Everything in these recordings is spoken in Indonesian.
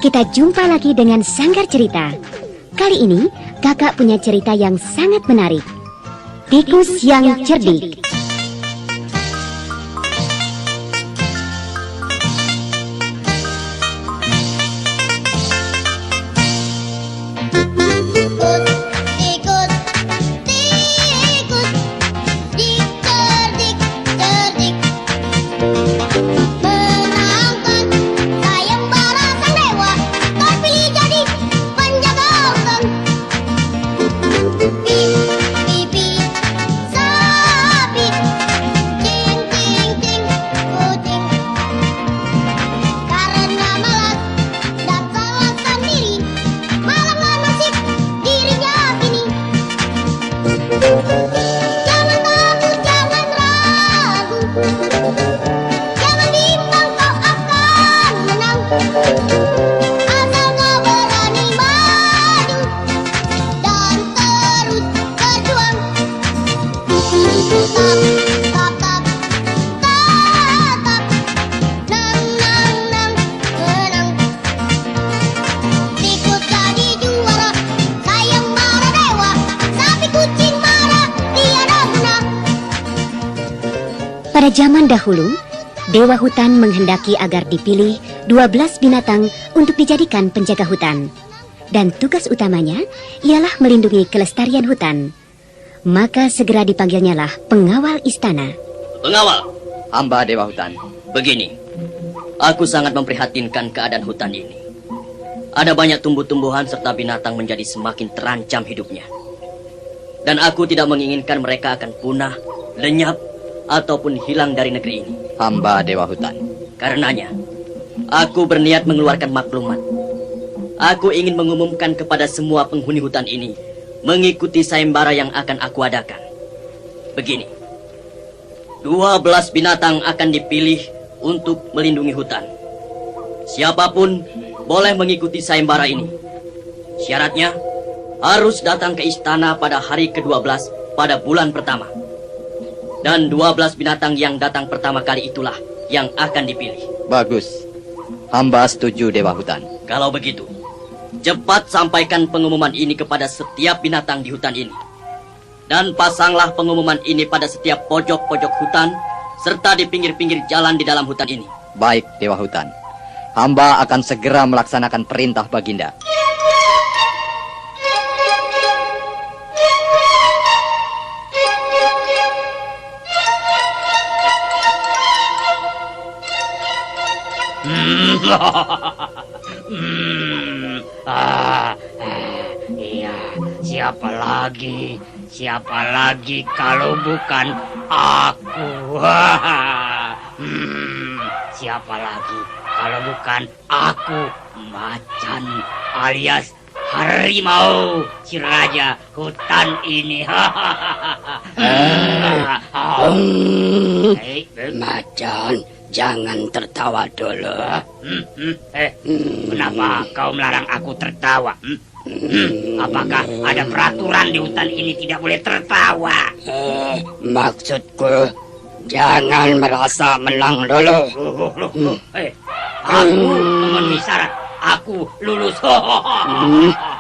kita jumpa lagi dengan Sanggar Cerita. Kali ini, kakak punya cerita yang sangat menarik. Tikus yang cerdik. Pada zaman dahulu, Dewa Hutan menghendaki agar dipilih 12 binatang untuk dijadikan penjaga hutan. Dan tugas utamanya ialah melindungi kelestarian hutan. Maka segera dipanggilnyalah pengawal istana. Pengawal, hamba Dewa Hutan. Begini, aku sangat memprihatinkan keadaan hutan ini. Ada banyak tumbuh-tumbuhan serta binatang menjadi semakin terancam hidupnya. Dan aku tidak menginginkan mereka akan punah, lenyap, ataupun hilang dari negeri ini. Hamba Dewa Hutan. Karenanya, aku berniat mengeluarkan maklumat. Aku ingin mengumumkan kepada semua penghuni hutan ini mengikuti sayembara yang akan aku adakan. Begini, 12 binatang akan dipilih untuk melindungi hutan. Siapapun boleh mengikuti sayembara ini. Syaratnya harus datang ke istana pada hari ke-12 pada bulan pertama. Dan 12 binatang yang datang pertama kali itulah yang akan dipilih. Bagus. Hamba setuju Dewa Hutan. Kalau begitu, cepat sampaikan pengumuman ini kepada setiap binatang di hutan ini. Dan pasanglah pengumuman ini pada setiap pojok-pojok hutan, serta di pinggir-pinggir jalan di dalam hutan ini. Baik, Dewa Hutan. Hamba akan segera melaksanakan perintah Baginda. Iya, siapa lagi? Siapa lagi kalau bukan aku? Siapa lagi kalau bukan aku? Macan alias harimau, si raja hutan ini. Macan, jangan tertawa dulu. Kenapa kau melarang aku tertawa? Apakah ada peraturan di hutan ini tidak boleh tertawa? Maksudku, jangan merasa menang dulu. Aku memenuhi syarat. Aku lulus.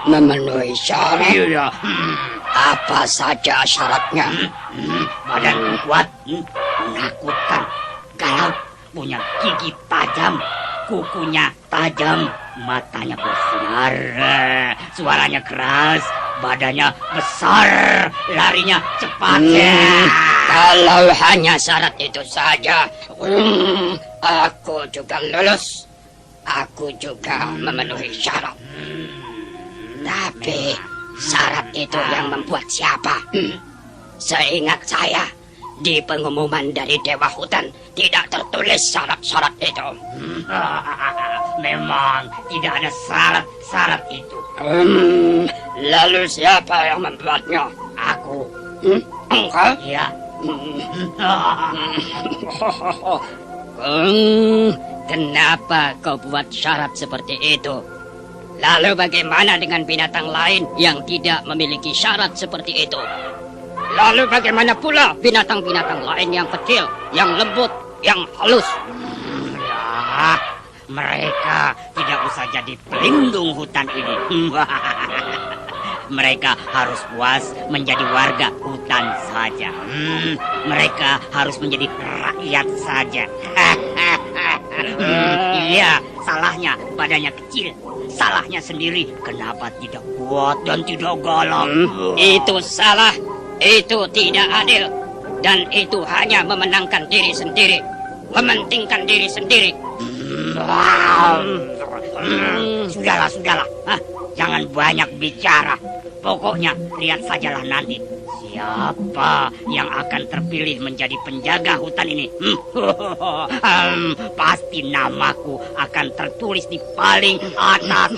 Memenuhi syarat? Iya. Apa saja syaratnya? Badan kuat, menakutkan, galak, punya gigi tajam, kukunya tajam, matanya bersinar, suaranya keras, badannya besar, larinya cepat. Kalau hanya syarat itu saja, aku juga lulus. Aku juga memenuhi syarat. Tapi syarat itu yang membuat siapa? Seingat saya, di pengumuman dari Dewa Hutan tidak tertulis syarat-syarat itu. Memang tidak ada syarat-syarat itu. Lalu siapa yang membuatnya? Aku. Engkau? Ya. Kenapa kau buat syarat seperti itu? Lalu bagaimana dengan binatang lain yang tidak memiliki syarat seperti itu? Lalu bagaimana pula binatang-binatang lain yang kecil, yang lembut, yang halus? mereka tidak usah jadi pelindung hutan ini. Mereka harus puas menjadi warga hutan saja. Mereka harus menjadi rakyat saja. Iya, salahnya badannya kecil. Salahnya sendiri kenapa tidak kuat dan tidak galak. Itu salah. Itu tidak adil. Dan itu hanya memenangkan diri sendiri. Mementingkan diri sendiri. Sudahlah. Jangan banyak bicara. Pokoknya lihat sajalah nanti siapa yang akan terpilih menjadi penjaga hutan ini. Pasti namaku akan tertulis di paling atas.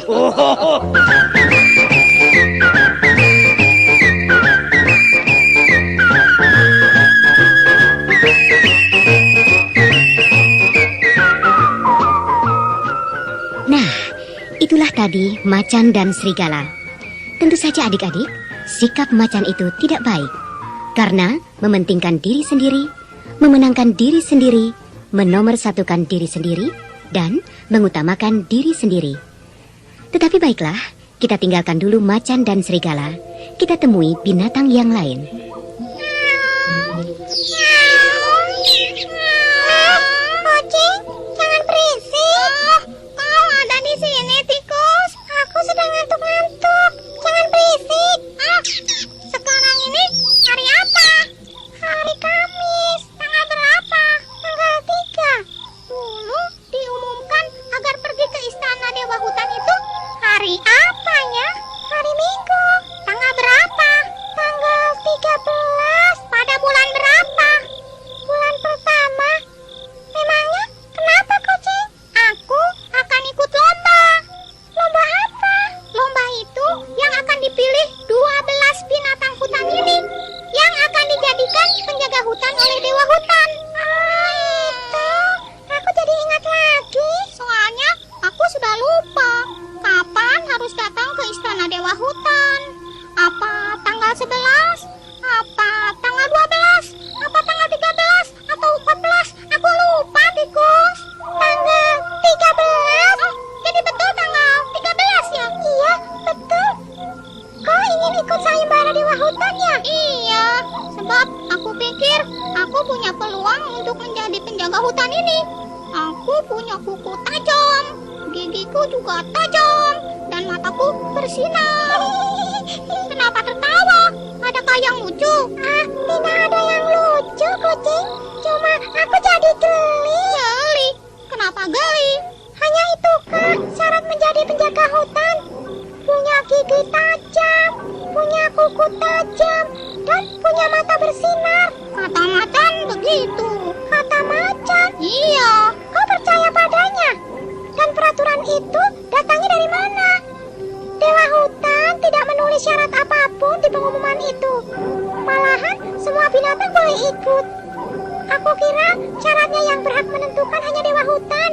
Nah, itulah tadi macan dan serigala. Tentu saja adik-adik, sikap macan itu tidak baik. Karena mementingkan diri sendiri, memenangkan diri sendiri, menomorsatukan diri sendiri, dan mengutamakan diri sendiri. Tetapi baiklah, kita tinggalkan dulu macan dan serigala. Kita temui binatang yang lain. Kucing, jangan berisik. Kau ada di sini, tikus. Aku sedang ngantuk-ngantuk. Jangan berisik. Sekarang ini hari apa? Hari Kamis. Tanggal berapa? Tanggal 3. Dulu diumumkan agar pergi ke istana Dewa Hutan itu hari apa ya? Hari Minggu. Tanggal berapa? Tanggal 13. Pada bulan berapa? Bulan pertama. Memangnya kenapa, kucing? Aku akan ikut lomba. Lomba apa? Lomba itu yang akan dipilih 12 binatang hutan ini yang akan dijadikan penjaga hutan oleh Dewa Hutan. Itu. Aku jadi ingat lagi. Soalnya aku sudah lupa kapan harus datang ke istana Dewa Hutan. Apa tanggal 11? Apa tanggal 12? Apa tanggal 13? Atau 14? Aku lupa, tikus. Tanggal 13? Oh, jadi betul tanggal 13 ya? Iya, betul. Kau ingin ikut sayembara Dewa Hutan ya? Iya, sebab aku pikir aku punya peluang untuk menjadi penjaga hutan ini. Aku punya kuku tajam, gigiku juga tajam, dan mataku bersinar. Kenapa tertawa? Adakah yang lucu? Tidak ada yang lucu, kucing. Cuma aku jadi geli. Geli? Kenapa geli? Hanya itu, Kak, syarat menjadi penjaga hutan. Punya gigi tajam, punya kuku tajam, dan punya mata bersinar. Kata macan begitu. Kata macan? Iya. Kau percaya padanya? Dan peraturan itu datangnya dari mana? Dewa Hutan tidak menulis syarat apapun di pengumuman itu. Malahan semua binatang boleh ikut. Aku kira syaratnya yang berhak menentukan hanya Dewa Hutan.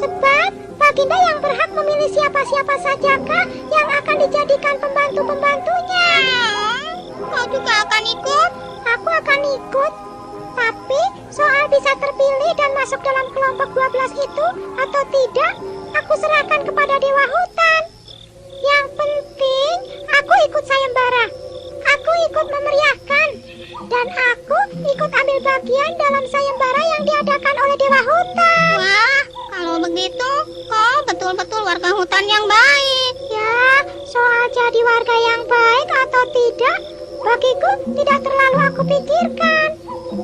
Sebab Baginda yang berhak memilih siapa-siapa sajakah yang akan dijadikan pembantu-pembantunya. Kau juga akan ikut? Aku akan ikut. Tapi soal bisa terpilih dan masuk dalam kelompok 12 itu atau tidak, aku serahkan kepada Dewa Hutan. Yang penting, aku ikut sayembara. Aku ikut memeriahkan. Dan aku ikut ambil bagian dalam sayembara yang diadakan oleh Dewa Hutan. Wah, kalau begitu, kau betul-betul warga hutan yang baik. Ya, soal jadi warga yang baik atau tidak, bagiku tidak terlalu aku pikirkan.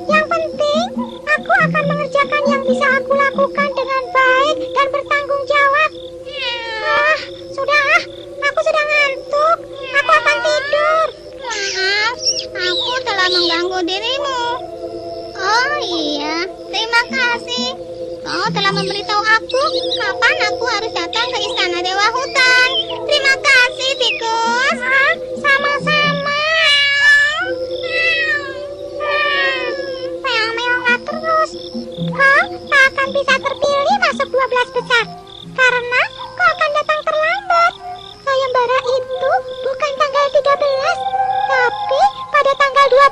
Yang penting, aku akan mengerjakan yang bisa aku lakukan dengan baik dan bertanggung jawab. Sudah, aku sudah ngantuk. Aku akan tidur. Maaf, aku telah mengganggu dirimu. Oh iya, terima kasih. Kau telah memberitahu aku kapan aku harus datang ke istana Dewa Hutan. Terima kasih, tikus. Sama-sama. Meong-meong terus. Kau tak akan bisa terpilih masuk 12 besar. Karena kau akan datang terlambat. Sayembara itu bukan tanggal 13, tapi pada tanggal 12.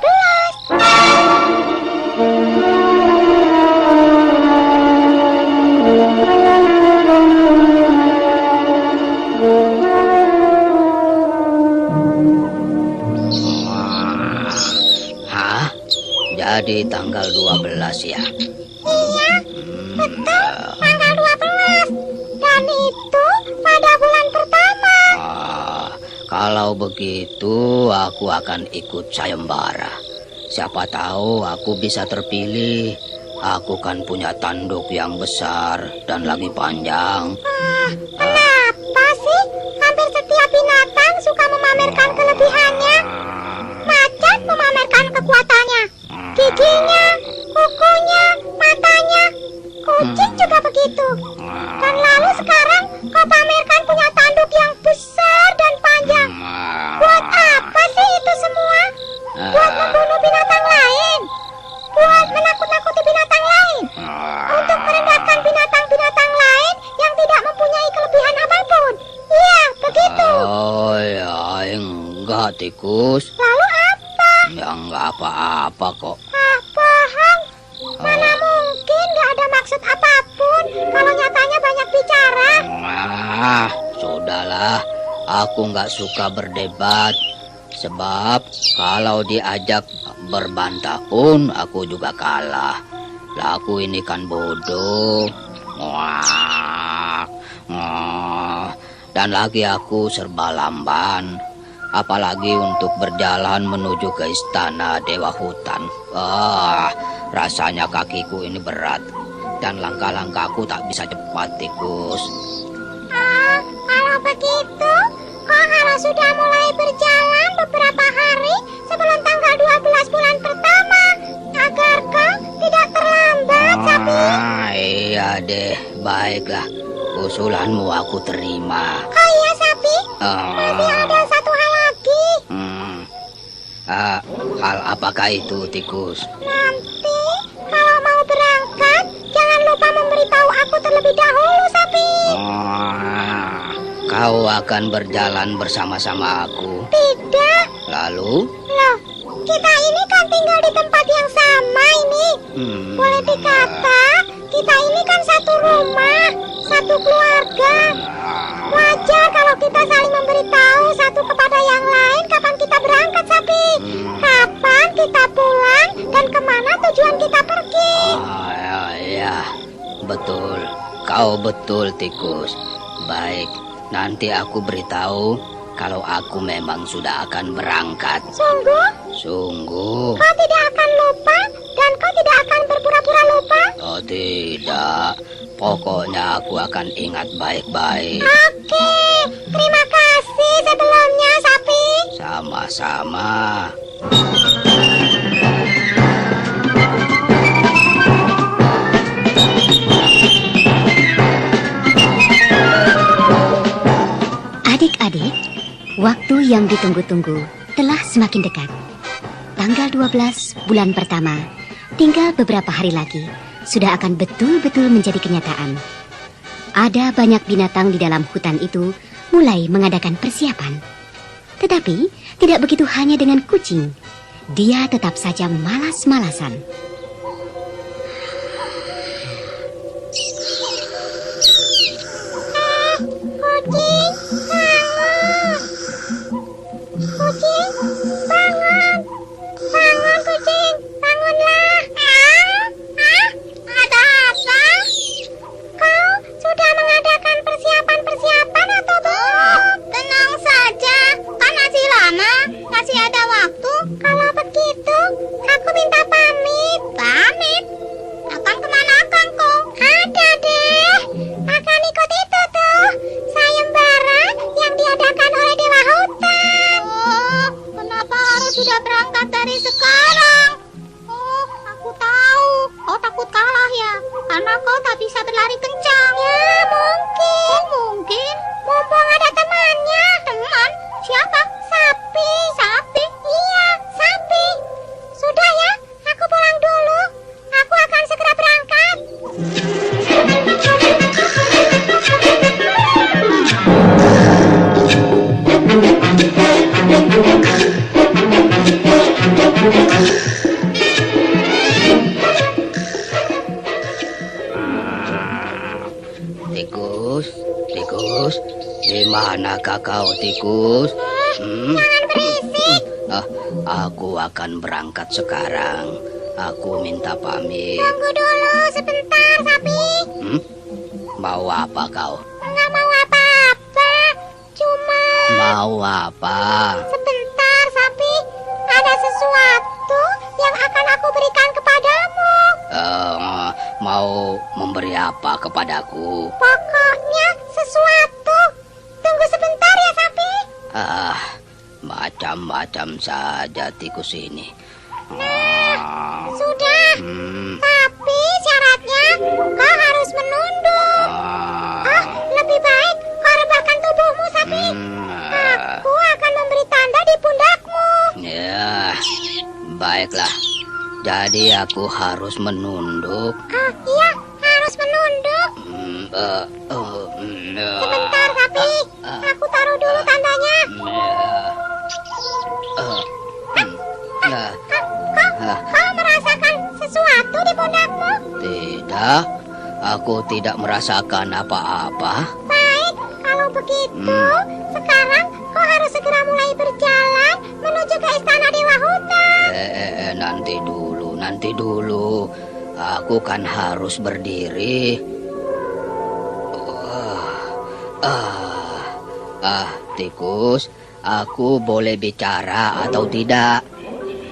Jadi tanggal 12 ya. Iya, betul, tanggal 12. Dan itu pada bulan pertama. Kalau begitu aku akan ikut sayembara. Siapa tahu aku bisa terpilih. Aku kan punya tanduk yang besar dan lagi panjang. Kenapa sih? Hampir setiap binatang suka memamerkan kelebihannya. Macan memamerkan kekuatannya, giginya, kukunya, matanya. Kucing juga begitu. Dan lalu sekarang kau pamerkan punya tanduk yang besar dan panjang. Buat apa sih itu semua? Buat membunuh binatang lain? Buat menakut-nakuti binatang lain? Untuk merendahkan binatang-binatang lain yang tidak mempunyai kelebihan apapun? Iya, begitu. Oh ya, enggak tikus. Lalu apa? Ya enggak apa-apa kok. Bohong. Mana mungkin gak ada maksud apapun kalau nyatanya banyak bicara. Sudahlah. Aku nggak suka berdebat. Sebab kalau diajak berbantah pun aku juga kalah. Lah aku ini kan bodoh. Dan lagi aku serba lamban. Apalagi untuk berjalan menuju ke istana Dewa Hutan. Rasanya kakiku ini berat. Dan langkah-langkahku tak bisa cepat, tikus. Kalau begitu, kalau sudah mulai berjalan beberapa hari sebelum tanggal 12 bulan pertama, agar kau tidak terlambat, Sapi. Iya deh, baiklah. Usulanmu aku terima. Oh iya, Sapi. Masih ada satu hal lagi. Hal apakah itu, tikus? Nanti kalau mau berangkat, jangan lupa memberitahu aku terlebih dahulu, Sapi. Kau akan berjalan bersama-sama aku. Tidak. Lalu? Loh, kita ini kan tinggal di tempat yang sama ini. Boleh dikata, kita ini kan satu rumah, satu keluarga. Wajar kalau kita saling memberitahu satu kepada yang lain kapan kita berangkat, Sapi. Kapan kita pulang dan kemana tujuan kita pergi. Ya, betul. Kau betul, tikus. Baik, nanti aku beritahu kalau aku memang sudah akan berangkat. Sungguh? Sungguh. Kau tidak akan lupa dan kau tidak akan berpura-pura lupa? Oh tidak, pokoknya aku akan ingat baik-baik. Oke, terima kasih sebelumnya, Sapi. Sama-sama. Adik-adik, waktu yang ditunggu-tunggu telah semakin dekat. Tanggal 12 bulan pertama, tinggal beberapa hari lagi, sudah akan betul-betul menjadi kenyataan. Ada banyak binatang di dalam hutan itu mulai mengadakan persiapan. Tetapi, tidak begitu hanya dengan kucing. Dia tetap saja malas-malasan. Kucing, bangun. Kucing, bangun. Bangun, kucing. Bangunlah. Ada apa? Kau sudah mengadakan persiapan-persiapan atau belum? Tenang saja. Kan masih lama. Masih ada waktu. Kalau begitu, aku minta pamit. Pamit? Akan kemana akan kau? Ada deh. Akan ikut itu tuh. Sayembara yang diadakan oleh Dewa Hutan. Oh, kenapa harus sudah berangkat dari sekarang? Oh, aku tahu. Kau takut kalah ya? Karena kau tak bisa berlari kencang. Ya, mungkin. Mungkin. Mumpung ada temannya. Teman? Siapa? Sapi. Sapi? Iya, sapi. Sudah ya, aku pulang dulu. Aku akan segera berangkat. Tikus, tikus, di manakah kau, tikus? Jangan berisik. Aku akan berangkat sekarang. Aku minta pamit. Tunggu dulu sebentar, Sapi. Mau apa kau? Nggak mau apa-apa. Cuma Mau apa? sebentar, Sapi. Ada sesuatu yang akan aku berikan kepadamu. Mau memberi apa kepadaku? Pokoknya sesuatu. Tunggu sebentar ya, Sapi. Macam-macam saja tikus ini. Sudah. Tapi syaratnya kau harus menunduk. Lebih baik kau rebahkan tubuhmu, Sapi. Aku akan memberi tanda di pundakmu. Ya, baiklah. Jadi aku harus menunduk. Iya, harus menunduk. Sebentar, Sapi. Aku taruh dulu tandanya. Kau merasakan sesuatu di pundakmu? Tidak, aku tidak merasakan apa-apa. Baik, kalau begitu, sekarang kau harus segera mulai berjalan menuju ke istana Dewa Hutan. Nanti dulu. Aku kan harus berdiri. Tikus, aku boleh bicara atau tidak?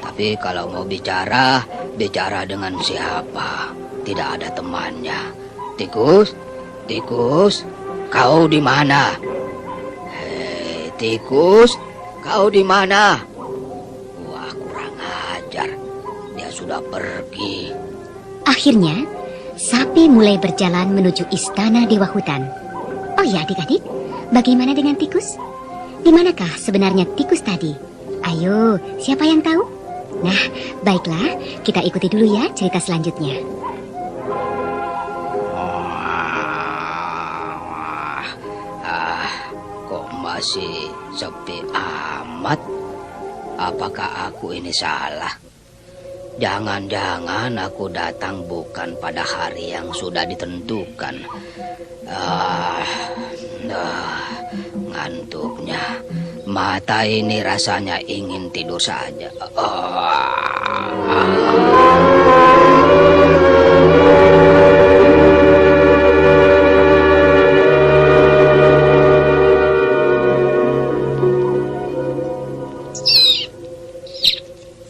Tapi kalau mau bicara dengan siapa? Tidak ada temannya. Tikus, kau di mana? Hei, tikus, kau di mana? Wah, kurang ajar. Dia sudah pergi. Akhirnya, Sapi mulai berjalan menuju istana Dewa Hutan. Oh ya adik-adik, bagaimana dengan tikus? Di manakah sebenarnya tikus tadi? Ayo, siapa yang tahu? Nah, baiklah, kita ikuti dulu ya cerita selanjutnya. Kok masih sepi amat? Apakah aku ini salah? Jangan-jangan aku datang bukan pada hari yang sudah ditentukan. Ngantuknya. Mata ini rasanya ingin tidur saja.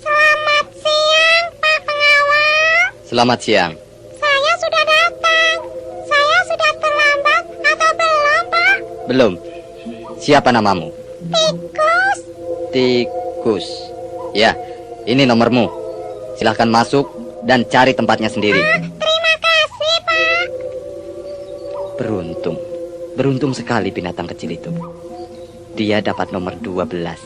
Selamat siang, Pak Pengawal. Selamat siang. Saya sudah datang. Saya sudah terlambat atau belum, Pak? Belum. Siapa namamu? Tikus. Tikus. Ya, ini nomormu. Silahkan masuk dan cari tempatnya sendiri. Terima kasih, Pak. Beruntung. Beruntung sekali binatang kecil itu. Dia dapat nomor 12.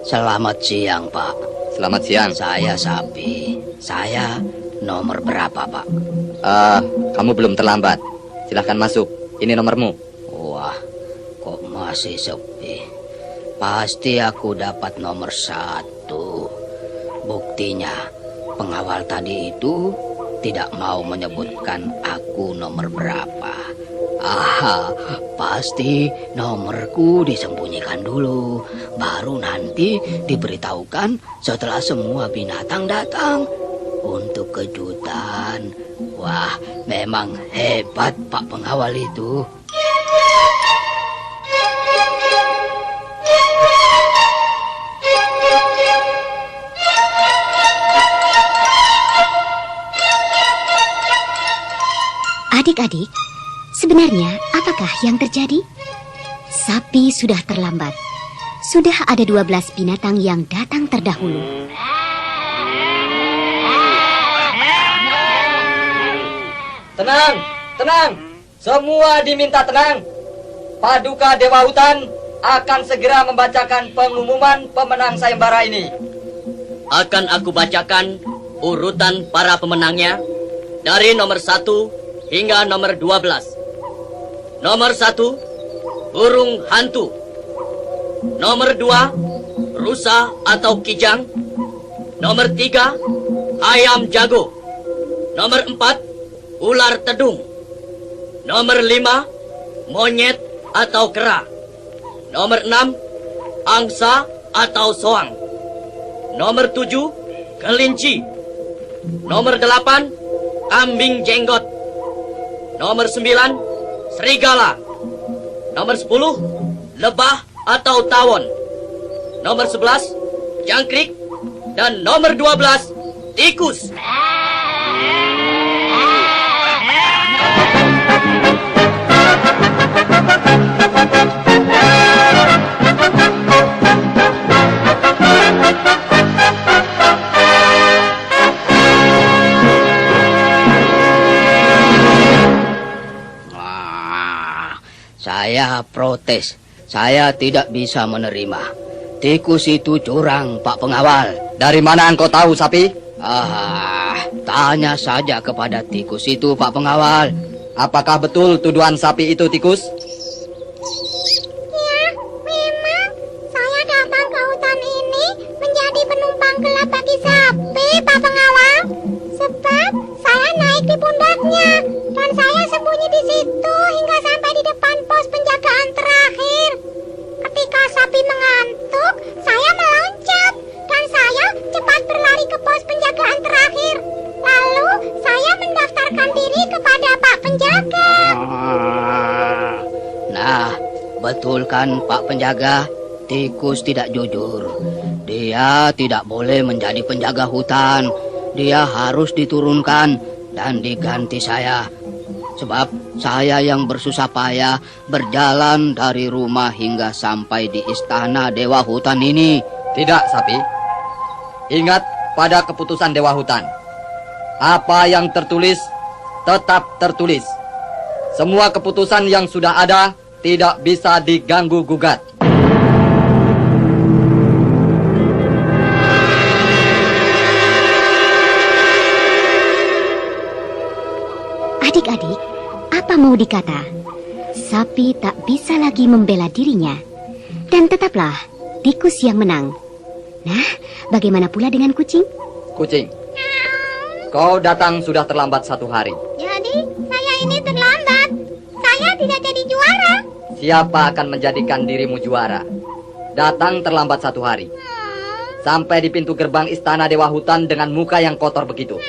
Selamat siang, Pak. Selamat siang. Saya Sapi. Saya nomor berapa, Pak? Kamu belum terlambat. Silahkan masuk. Ini nomormu. Wah, kok masih sepi? Pasti aku dapat nomor 1. Buktinya, pengawal tadi itu tidak mau menyebutkan aku nomor berapa. Pasti nomorku disembunyikan dulu. Baru nanti diberitahukan setelah semua binatang datang. Untuk kejutan. Wah, memang hebat Pak Pengawal itu. Adik-adik, sebenarnya apakah yang terjadi? Sapi sudah terlambat. Sudah ada 12 binatang yang datang terdahulu. Tenang, tenang. Semua diminta tenang. Paduka Dewa Hutan akan segera membacakan pengumuman pemenang sayembara ini. Akan aku bacakan urutan para pemenangnya dari nomor 1 hingga nomor 12. Nomor 1, burung hantu. Nomor 2, rusa atau kijang. Nomor 3, ayam jago. Nomor 4, ular tedung. Nomor 5, monyet atau kera. Nomor 6, angsa atau soang. Nomor 7, kelinci. Nomor 8, kambing jenggot. Nomor 9, serigala. Nomor 10, lebah atau tawon. Nomor 11, jangkrik. Dan nomor 12, tikus. Saya protes. Saya tidak bisa menerima. Tikus itu curang, Pak Pengawal. Dari mana engkau tahu, Sapi? Tanya saja kepada tikus itu, Pak Pengawal. Apakah betul tuduhan Sapi itu tikus? Ya, memang saya datang ke hutan ini menjadi penumpang gelap bagi sapi, Pak Pengawal. Sebab saya naik di pundaknya dan saya sembunyi di situ hingga sampai di depan pos penjagaan terakhir. Ketika sapi mengantuk, saya meloncat dan saya cepat berlari ke pos penjagaan terakhir. Lalu saya mendaftarkan diri kepada Pak Penjaga. Nah, betul kan Pak Penjaga? Tikus tidak jujur. Dia tidak boleh menjadi penjaga hutan. Dia harus diturunkan dan diganti saya. Sebab saya yang bersusah payah berjalan dari rumah hingga sampai di istana Dewa Hutan ini. Tidak, Sapi. Ingat pada keputusan Dewa Hutan. Apa yang tertulis, tetap tertulis. Semua keputusan yang sudah ada tidak bisa diganggu-gugat. Adik-adik, apa mau dikata? Sapi tak bisa lagi membela dirinya. Dan tetaplah tikus yang menang. Nah, bagaimana pula dengan kucing? Kucing, kau datang sudah terlambat 1 hari. Jadi, saya ini terlambat. Saya tidak jadi juara. Siapa akan menjadikan dirimu juara? Datang terlambat 1 hari. Sampai di pintu gerbang istana Dewa Hutan dengan muka yang kotor begitu.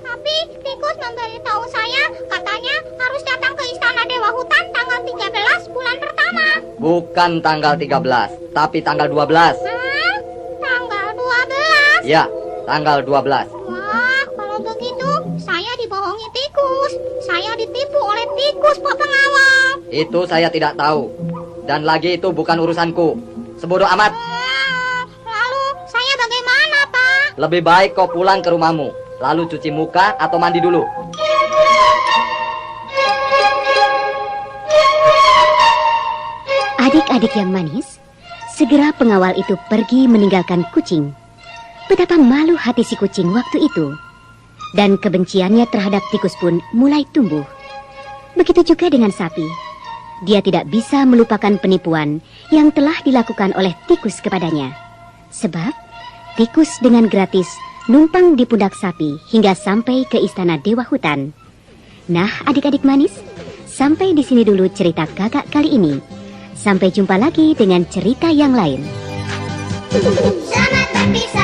Tapi tikus memberitahu saya katanya harus datang ke istana Dewa Hutan tanggal 13 bulan pertama. Bukan tanggal 13, tapi tanggal 12. Tanggal 12? Ya, tanggal 12. Wah, kalau begitu saya dibohongi tikus. Saya ditipu oleh tikus, Pak Pengawal. Itu saya tidak tahu. Dan lagi itu bukan urusanku. Sebodoh amat. Lalu saya bagaimana, Pak? Lebih baik kau pulang ke rumahmu. Lalu cuci muka atau mandi dulu. Adik-adik yang manis, segera pengawal itu pergi meninggalkan kucing. Betapa malu hati si kucing waktu itu. Dan kebenciannya terhadap tikus pun mulai tumbuh. Begitu juga dengan sapi. Dia tidak bisa melupakan penipuan yang telah dilakukan oleh tikus kepadanya. Sebab tikus dengan gratis numpang di pundak sapi hingga sampai ke istana Dewa Hutan. Nah, adik-adik manis, sampai di sini dulu cerita kakak kali ini. Sampai jumpa lagi dengan cerita yang lain. Selamat berpisah.